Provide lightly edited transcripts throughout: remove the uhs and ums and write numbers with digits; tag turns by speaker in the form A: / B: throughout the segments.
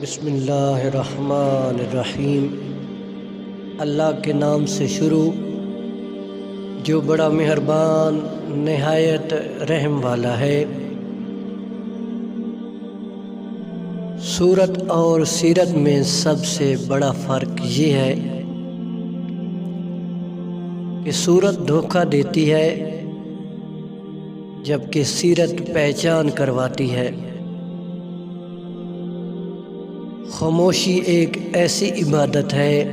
A: بسم اللہ الرحمن الرحیم۔ اللہ کے نام سے شروع جو بڑا مہربان نہایت رحم والا ہے۔ سورت اور سیرت میں سب سے بڑا فرق یہ ہے کہ سورت دھوکہ دیتی ہے جبکہ سیرت پہچان کرواتی ہے۔ خاموشی ایک ایسی عبادت ہے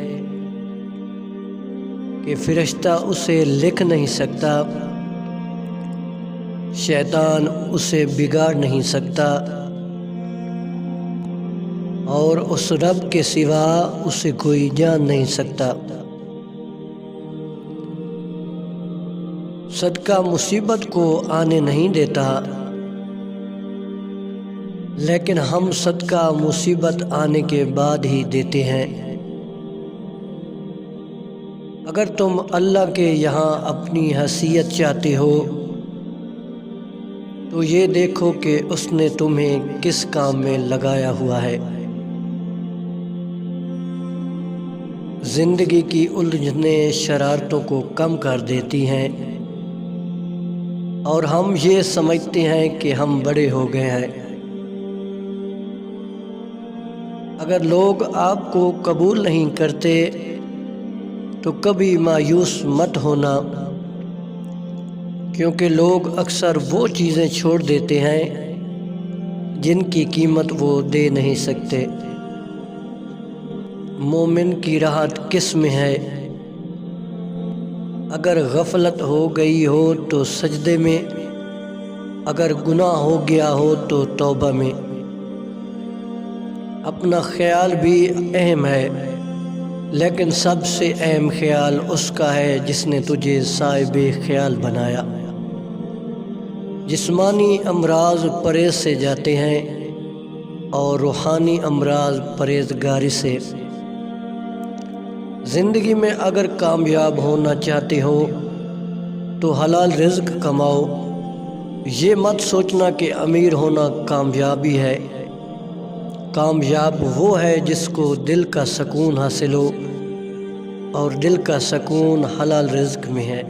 A: کہ فرشتہ اسے لکھ نہیں سکتا، شیطان اسے بگاڑ نہیں سکتا، اور اس رب کے سوا اسے کوئی جان نہیں سکتا۔ صدقہ مصیبت کو آنے نہیں دیتا، لیکن ہم صدقہ مصیبت آنے کے بعد ہی دیتے ہیں۔ اگر تم اللہ کے یہاں اپنی حیثیت چاہتے ہو تو یہ دیکھو کہ اس نے تمہیں کس کام میں لگایا ہوا ہے۔ زندگی کی الجھنیں شرارتوں کو کم کر دیتی ہیں، اور ہم یہ سمجھتے ہیں کہ ہم بڑے ہو گئے ہیں۔ اگر لوگ آپ کو قبول نہیں کرتے تو کبھی مایوس مت ہونا، کیونکہ لوگ اکثر وہ چیزیں چھوڑ دیتے ہیں جن کی قیمت وہ دے نہیں سکتے۔ مومن کی راحت کس میں ہے؟ اگر غفلت ہو گئی ہو تو سجدے میں، اگر گناہ ہو گیا ہو تو توبہ میں۔ اپنا خیال بھی اہم ہے، لیکن سب سے اہم خیال اس کا ہے جس نے تجھے صاحب خیال بنایا۔ جسمانی امراض پرہیز سے جاتے ہیں اور روحانی امراض پرہیزگاری سے۔ زندگی میں اگر کامیاب ہونا چاہتے ہو تو حلال رزق کماؤ۔ یہ مت سوچنا کہ امیر ہونا کامیابی ہے۔ کامیاب وہ ہے جس کو دل کا سکون حاصل ہو، اور دل کا سکون حلال رزق میں ہے۔